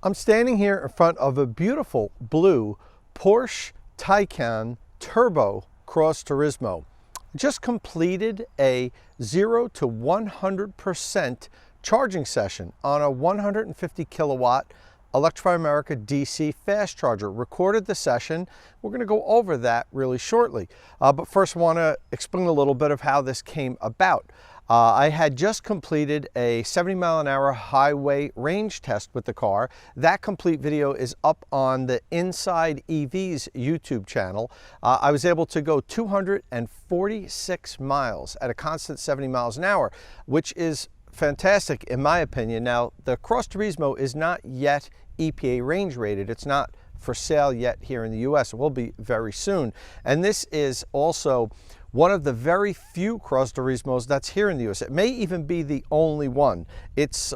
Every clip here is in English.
I'm standing here in front of a beautiful blue Porsche Taycan Turbo Cross Turismo. Just completed a 0 to 100% charging session on a 150 kilowatt Electrify America DC fast charger. Recorded the session. We're going to go over that really shortly. But first I want to explain a little bit of how this came about. I had just completed a 70-mile-an-hour highway range test with the car. That complete video is up on the Inside EV's YouTube channel. I was able to go 246 miles at a constant 70 miles an hour, which is fantastic in my opinion. Now, the Cross Turismo is not yet EPA range rated. It's not for sale yet here in the US. It will be very soon. And this is also one of the very few Cross Turismos that's here in the US. It may even be the only one. It's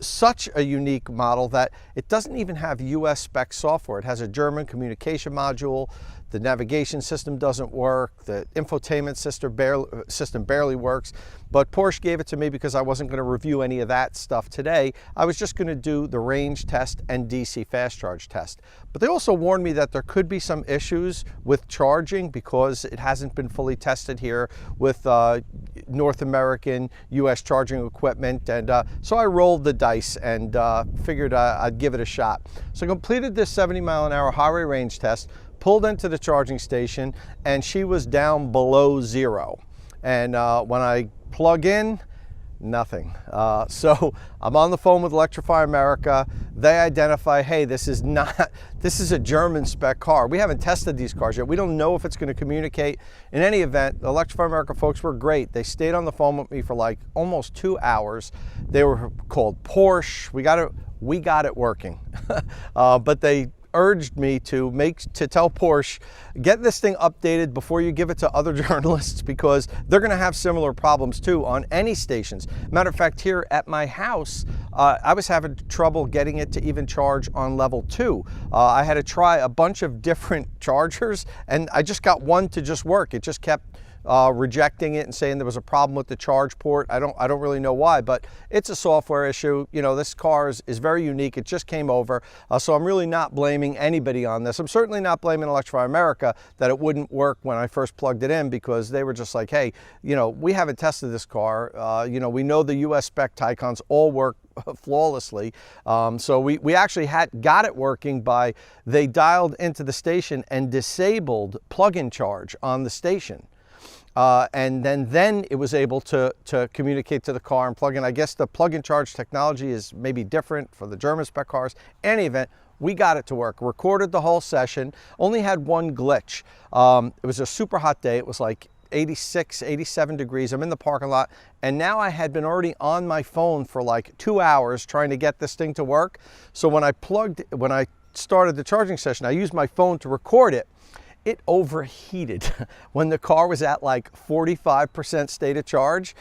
such a unique model that it doesn't even have US spec software. It has a German communication module. The navigation system doesn't work. The infotainment system barely works. But Porsche gave it to me because I wasn't going to review any of that stuff today. I was just going to do the range test and DC fast charge test. But they also warned me that there could be some issues with charging because it hasn't been fully tested here with North American, US charging equipment. And so I rolled the dice and figured I'd give it a shot. So I completed this 70-mile-an-hour highway range test, pulled into the charging station, and she was down below zero. And when I plug in, nothing. So I'm on the phone with Electrify America. They identify, hey, this is a German spec car. We haven't tested these cars yet. We don't know if it's going to communicate. In any event, the Electrify America folks were great. They stayed on the phone with me for like almost 2 hours. They were called Porsche. We got it working. But they urged me to tell Porsche, get this thing updated before you give it to other journalists, because they're going to have similar problems too on any stations. Matter of fact, here at my house, I was having trouble getting it to even charge on level 2. I had to try a bunch of different chargers, and I just got one to just work. It just kept rejecting it and saying there was a problem with the charge port. I don't really know why, but it's a software issue. You know, this car is very unique. It just came over, so I'm really not blaming anybody on this. I'm certainly not blaming Electrify America that it wouldn't work when I first plugged it in, because they were just like, hey, you know, we haven't tested this car. You know, we know the US spec Taycans all work flawlessly. So we actually got it working by, they dialed into the station and disabled plug-in charge on the station. And then it was able to communicate to the car and plug in. I guess the plug-in charge technology is maybe different for the German spec cars. In any event, we got it to work. Recorded the whole session. Only had one glitch. It was a super hot day. It was like 86, 87 degrees. I'm in the parking lot, and now I had been already on my phone for like 2 hours trying to get this thing to work. So when I started the charging session, I used my phone to record it. It overheated when the car was at like 45% state of charge,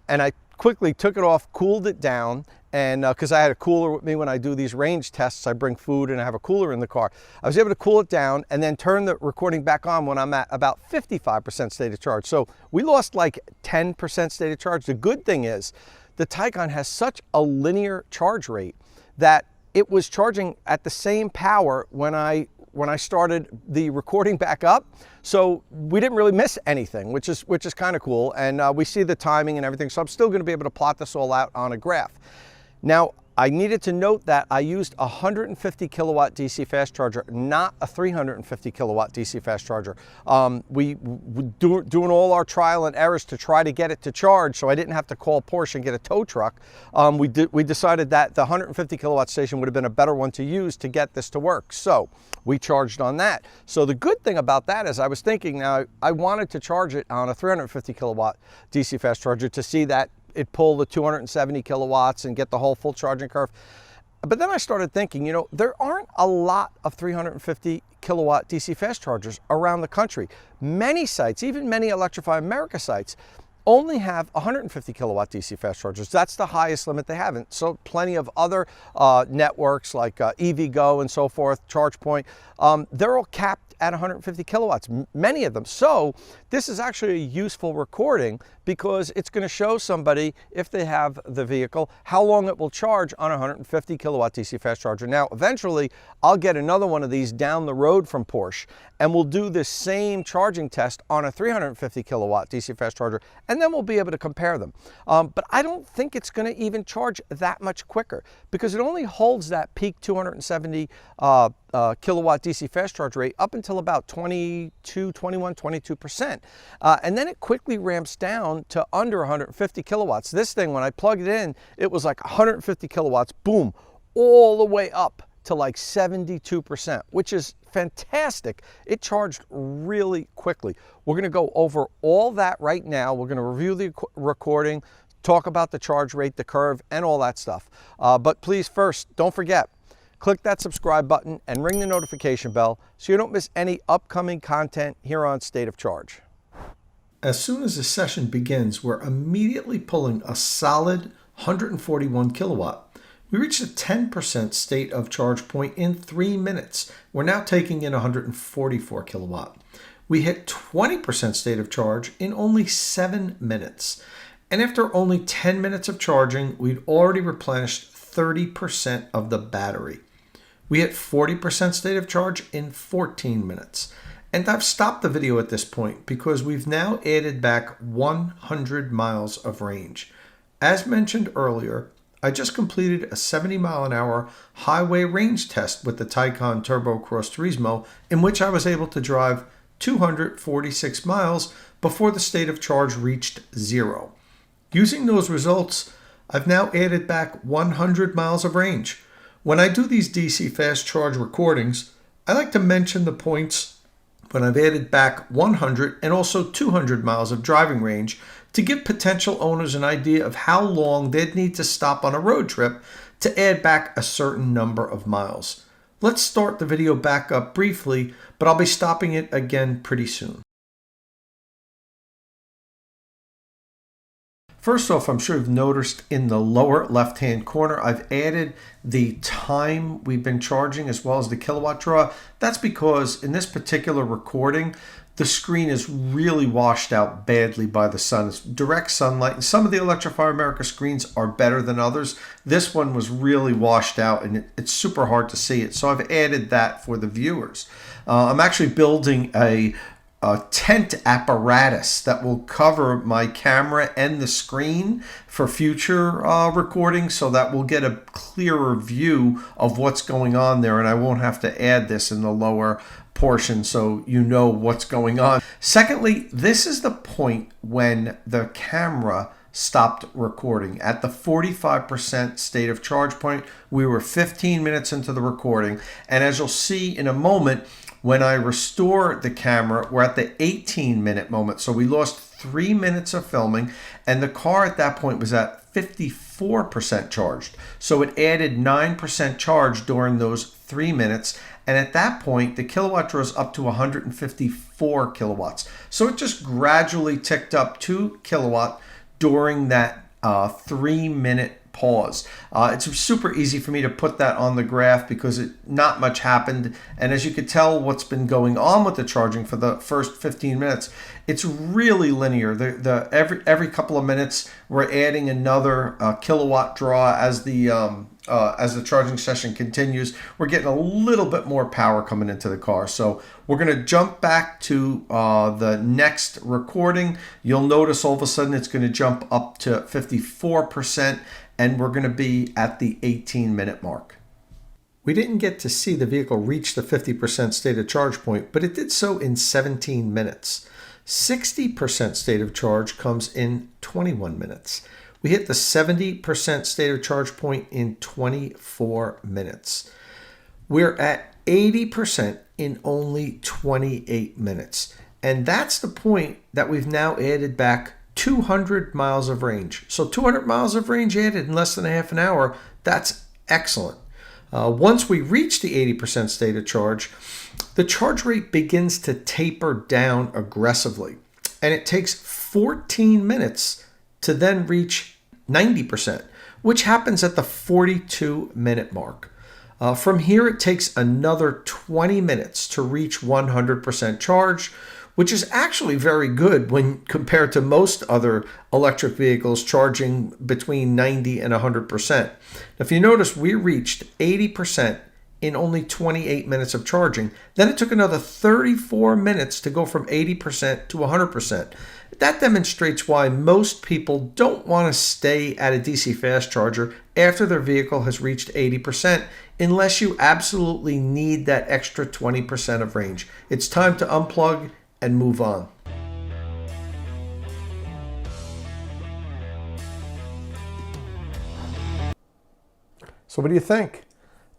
and I quickly took it off, cooled it down, and because I had a cooler with me when I do these range tests, I bring food and I have a cooler in the car. I was able to cool it down and then turn the recording back on when I'm at about 55% state of charge. So we lost like 10% state of charge. The good thing is the Taycan has such a linear charge rate that it was charging at the same power when I started the recording back up. So we didn't really miss anything, which is kind of cool. And we see the timing and everything. So I'm still going to be able to plot this all out on a graph. Now, I needed to note that I used a 150 kilowatt DC fast charger, not a 350 kilowatt DC fast charger. We doing all our trial and errors to try to get it to charge, so I didn't have to call Porsche and get a tow truck. We decided that the 150 kilowatt station would have been a better one to use to get this to work. So we charged on that. So the good thing about that is I was thinking, now I wanted to charge it on a 350 kilowatt DC fast charger to see that it pull the 270 kilowatts and get the whole full charging curve. But then I started thinking, you know, there aren't a lot of 350 kilowatt DC fast chargers around the country. Many sites, even many Electrify America sites, only have 150 kilowatt DC fast chargers. That's the highest limit they have. And so plenty of other networks like EVgo and so forth, ChargePoint, they're all capped at 150 kilowatts, many of them. So this is actually a useful recording because it's going to show somebody, if they have the vehicle, how long it will charge on a 150 kilowatt DC fast charger. Now, eventually, I'll get another one of these down the road from Porsche, and we'll do this same charging test on a 350 kilowatt DC fast charger, and then we'll be able to compare them. But I don't think it's going to even charge that much quicker because it only holds that peak 270 kilowatt DC fast charge rate up until about 22%. And then it quickly ramps down to under 150 kilowatts. This thing, when I plugged it in, it was like 150 kilowatts, boom, all the way up to like 72%, which is fantastic. It charged really quickly. We're going to go over all that right now. We're going to review the recording, talk about the charge rate, the curve, and all that stuff. But please, first, don't forget, click that subscribe button and ring the notification bell so you don't miss any upcoming content here on State of Charge. As soon as the session begins, we're immediately pulling a solid 141 kilowatt. We reached a 10% state of charge point in 3 minutes. We're now taking in 144 kilowatt. We hit 20% state of charge in only 7 minutes. And after only 10 minutes of charging, we'd already replenished 30% of the battery. We hit 40% state of charge in 14 minutes. And I've stopped the video at this point because we've now added back 100 miles of range. As mentioned earlier, I just completed a 70 mile an hour highway range test with the Taycan Turbo Cross Turismo, in which I was able to drive 246 miles before the state of charge reached 0. Using those results, I've now added back 100 miles of range. When I do these DC fast charge recordings, I like to mention the points when I've added back 100 and also 200 miles of driving range to give potential owners an idea of how long they'd need to stop on a road trip to add back a certain number of miles. Let's start the video back up briefly, but I'll be stopping it again pretty soon. First off, I'm sure you've noticed in the lower left-hand corner, I've added the time we've been charging as well as the kilowatt draw. That's because in this particular recording, the screen is really washed out badly by the sun. It's direct sunlight. And some of the Electrify America screens are better than others. This one was really washed out and it's super hard to see it. So I've added that for the viewers. I'm actually building a tent apparatus that will cover my camera and the screen for future recording, so that we'll get a clearer view of what's going on there, and I won't have to add this in the lower portion so you know what's going on. Secondly, this is the point when the camera stopped recording. At the 45% state of charge point, we were 15 minutes into the recording, and as you'll see in a moment, when I restore the camera, we're at the 18-minute moment. So we lost 3 minutes of filming, and the car at that point was at 54% charged. So it added 9% charge during those 3 minutes. And at that point, the kilowatt draw is up to 154 kilowatts. So it just gradually ticked up 2 kilowatt during that 3-minute pause. It's super easy for me to put that on the graph because not much happened, and as you could tell what's been going on with the charging for the first 15 minutes, it's really linear. Every couple of minutes we're adding another kilowatt draw as the charging session continues. We're getting a little bit more power coming into the car. So we're going to jump back to the next recording. You'll notice all of a sudden it's going to jump up to 54%, and we're going to be at the 18-minute mark. We didn't get to see the vehicle reach the 50% state of charge point, but it did so in 17 minutes. 60% state of charge comes in 21 minutes. We hit the 70% state of charge point in 24 minutes. We're at 80% in only 28 minutes. And that's the point that we've now added back 200 miles of range. So 200 miles of range added in less than a half an hour. That's excellent. Once we reach the 80% state of charge, the charge rate begins to taper down aggressively. And it takes 14 minutes to then reach 90%, which happens at the 42-minute mark. From here, it takes another 20 minutes to reach 100% charge, which is actually very good when compared to most other electric vehicles charging between 90 and 100%. Now, if you notice, we reached 80% in only 28 minutes of charging. Then it took another 34 minutes to go from 80% to 100%. That demonstrates why most people don't want to stay at a DC fast charger after their vehicle has reached 80%, unless you absolutely need that extra 20% of range. It's time to unplug and move on. So what do you think?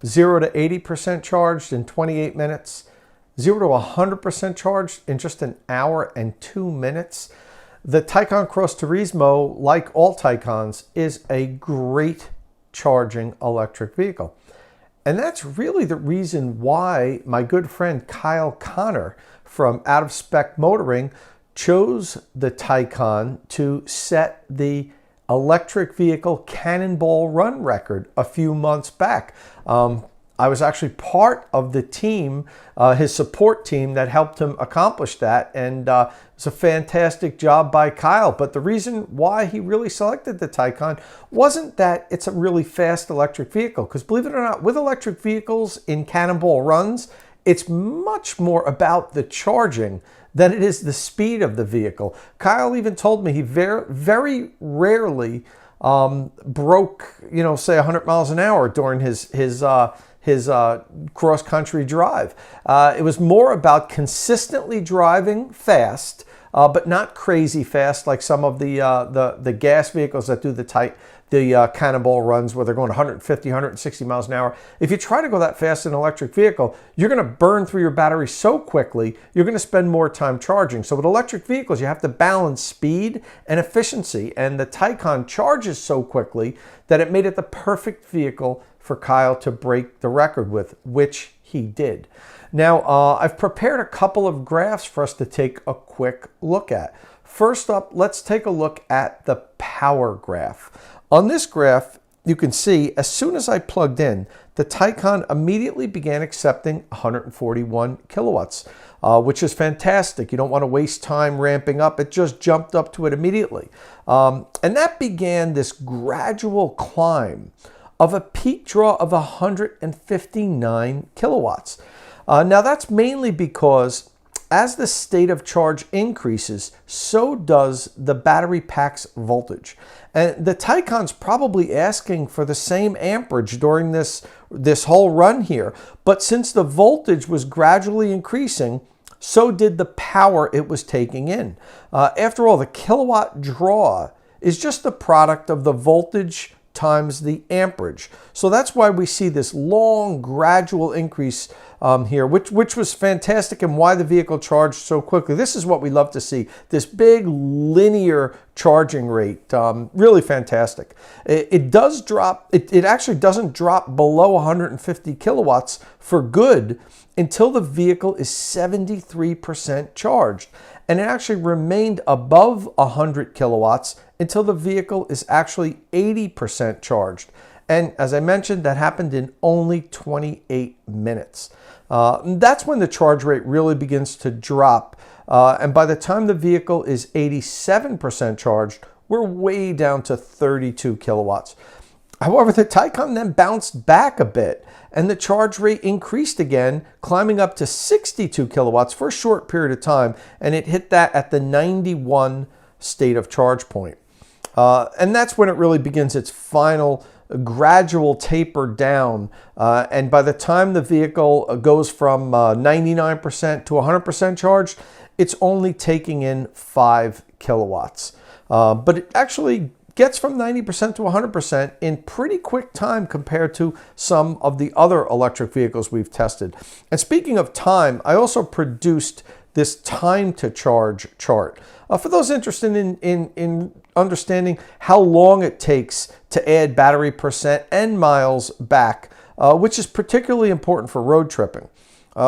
0 to 80% charged in 28 minutes, 0 to 100% charged in just an hour and 2 minutes. The Taycan Cross Turismo, like all Taycans, is a great charging electric vehicle. And that's really the reason why my good friend Kyle Connor from Out of Spec Motoring chose the Taycan to set the electric vehicle Cannonball Run record a few months back. I was actually part of the team, his support team, that helped him accomplish that, and it's a fantastic job by Kyle. But the reason why he really selected the Taycan wasn't that it's a really fast electric vehicle, because believe it or not, with electric vehicles in Cannonball Runs, it's much more about the charging than it is the speed of the vehicle. Kyle even told me he very rarely broke, say 100 miles an hour during his cross-country drive. It was more about consistently driving fast, but not crazy fast like some of the gas vehicles that do the Cannonball Runs where they're going 150, 160 miles an hour. If you try to go that fast in an electric vehicle, you're going to burn through your battery so quickly, you're going to spend more time charging. So with electric vehicles, you have to balance speed and efficiency, and the Taycan charges so quickly that it made it the perfect vehicle for Kyle to break the record with, which he did. Now, I've prepared a couple of graphs for us to take a quick look at. First up, let's take a look at the power graph. On this graph, you can see as soon as I plugged in, the Taycan immediately began accepting 141 kilowatts, which is fantastic. You don't want to waste time ramping up. It just jumped up to it immediately. And that began this gradual climb of a peak draw of 159 kilowatts. Now that's mainly because as the state of charge increases, so does the battery pack's voltage. And the Taycan's probably asking for the same amperage during this whole run here. But since the voltage was gradually increasing, so did the power it was taking in. After all, the kilowatt draw is just the product of the voltage times the amperage. So that's why we see this long gradual increase here, which was fantastic, and why the vehicle charged so quickly. This is what we love to see, this big linear charging rate. Really fantastic. It does drop, it actually doesn't drop below 150 kilowatts for good until the vehicle is 73% charged. And it actually remained above 100 kilowatts until the vehicle is actually 80% charged. And as I mentioned, that happened in only 28 minutes. That's when the charge rate really begins to drop. And by the time the vehicle is 87% charged, we're way down to 32 kilowatts. However, the Taycan then bounced back a bit, and the charge rate increased again, climbing up to 62 kilowatts for a short period of time, and it hit that at the 91 state of charge point. And that's when it really begins its final gradual taper down. And by the time the vehicle goes from 99% to 100% charged, it's only taking in 5 kilowatts. But it actually gets from 90% to 100% in pretty quick time compared to some of the other electric vehicles we've tested. And speaking of time, I also produced this time to charge chart. For those interested in understanding how long it takes to add battery percent and miles back, which is particularly important for road tripping.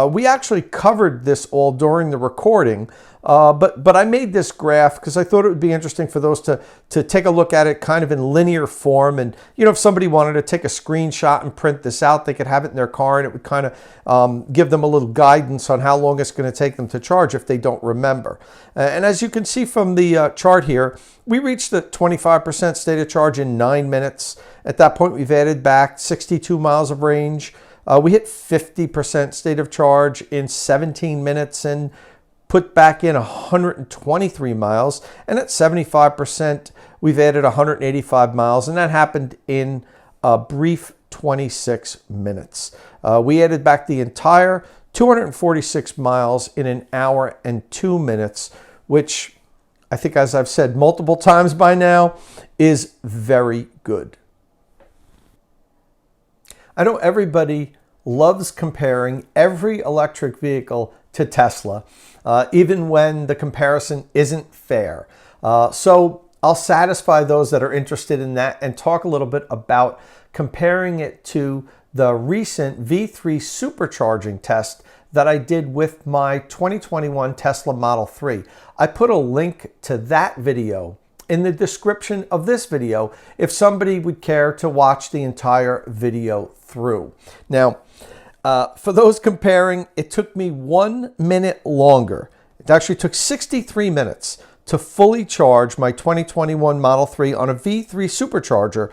We actually covered this all during the recording, but I made this graph because I thought it would be interesting for those to take a look at it kind of in linear form. And, you know, if somebody wanted to take a screenshot and print this out, they could have it in their car, and it would kind of give them a little guidance on how long it's going to take them to charge if they don't remember. And as you can see from the chart here, we reached the 25% state of charge in 9 minutes. At that point, we've added back 62 miles of range. We hit 50% state of charge in 17 minutes and put back in 123 miles. And at 75%, we've added 185 miles, and that happened in a brief 26 minutes. We added back the entire 246 miles in an hour and 2 minutes, which I think, as I've said multiple times by now, is very good. I know everybody loves comparing every electric vehicle to Tesla, even when the comparison isn't fair. So I'll satisfy those that are interested in that and talk a little bit about comparing it to the recent V3 supercharging test that I did with my 2021 Tesla Model 3. I put a link to that video in the description of this video if somebody would care to watch the entire video through. Now, for those comparing, it took me 1 minute longer. It actually took 63 minutes to fully charge my 2021 Model 3 on a V3 supercharger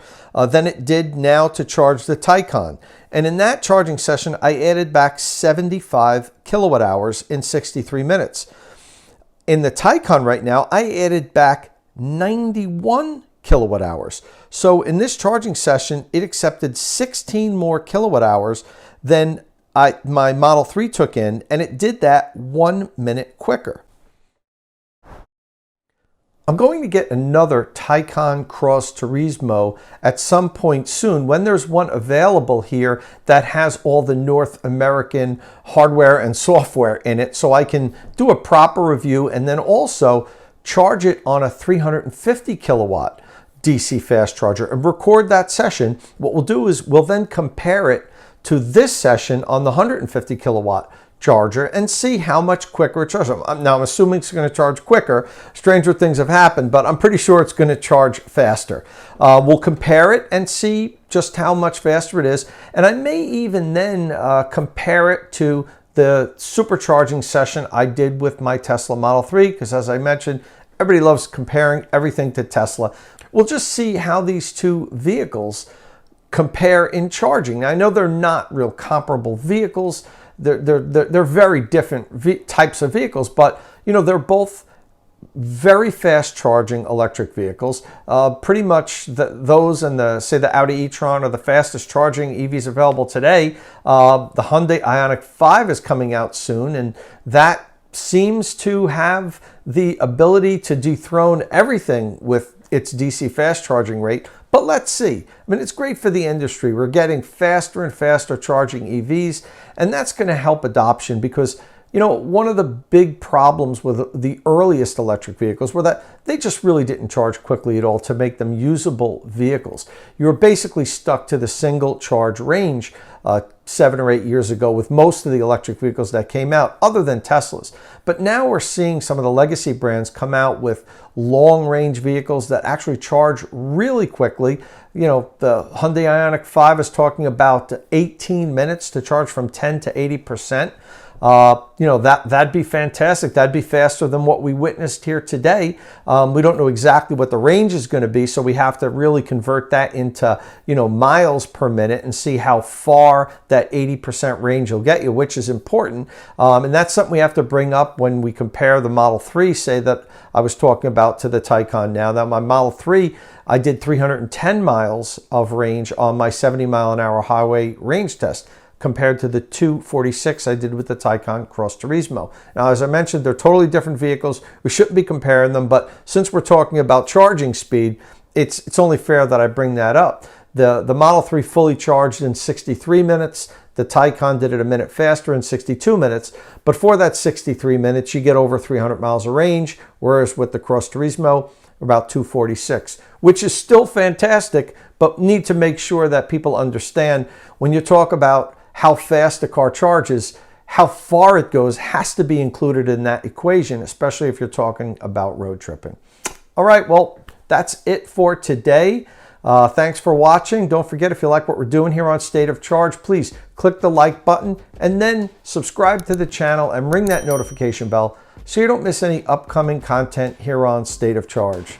than it did now to charge the Taycan. And in that charging session, I added back 75 kilowatt hours in 63 minutes. In the Taycan right now, I added back 91 kilowatt hours. So in this charging session, it accepted 16 more kilowatt hours than my Model 3 took in, and it did that 1 minute quicker. I'm going to get another Taycan Cross Turismo at some point soon when there's one available here that has all the North American hardware and software in it, so I can do a proper review and then also charge it on a 350 kilowatt DC fast charger and record that session. What we'll do is we'll then compare it to this session on the 150 kilowatt charger and see how much quicker it charges. Now, I'm assuming it's going to charge quicker. Stranger things have happened, but I'm pretty sure it's going to charge faster. We'll compare it and see just how much faster it is. And I may even then compare it to the supercharging session I did with my Tesla Model 3, because as I mentioned, everybody loves comparing everything to Tesla. We'll just see how these two vehicles compare in charging. Now, I know they're not real comparable vehicles. They're very different types of vehicles, but you know, they're both very fast charging electric vehicles. Pretty much those and say the Audi e-tron are the fastest charging EVs available today. The Hyundai Ioniq 5 is coming out soon, and that seems to have the ability to dethrone everything with its DC fast charging rate. But let's see. I mean, it's great for the industry. We're getting faster and faster charging EVs, and that's going to help adoption because, you know, one of the big problems with the earliest electric vehicles were that they just really didn't charge quickly at all to make them usable vehicles. You were basically stuck to the single charge range 7 or 8 years ago with most of the electric vehicles that came out, other than Teslas. But now we're seeing some of the legacy brands come out with long-range vehicles that actually charge really quickly. You know, the Hyundai Ioniq 5 is talking about 18 minutes to charge from 10 to 80%. You know, that'd be fantastic. That'd be faster than what we witnessed here today. We don't know exactly what the range is going to be, so we have to really convert that into, you know, miles per minute and see how far that 80% range will get you, which is important. And that's something we have to bring up when we compare the Model 3, say that I was talking about, to the Taycan now. Now, my Model 3, I did 310 miles of range on my 70 mile an hour highway range test, compared to the 246 I did with the Taycan Cross Turismo. Now, as I mentioned, they're totally different vehicles. We shouldn't be comparing them, but since we're talking about charging speed, it's only fair that I bring that up. The Model 3 fully charged in 63 minutes. The Taycan did it a minute faster in 62 minutes. But for that 63 minutes, you get over 300 miles of range, whereas with the Cross Turismo, about 246, which is still fantastic, but need to make sure that people understand when you talk about how fast the car charges, how far it goes has to be included in that equation, especially if you're talking about road tripping. All right, well, that's it for today. Thanks for watching. Don't forget, if you like what we're doing here on State of Charge, please click the like button and then subscribe to the channel and ring that notification bell so you don't miss any upcoming content here on State of Charge.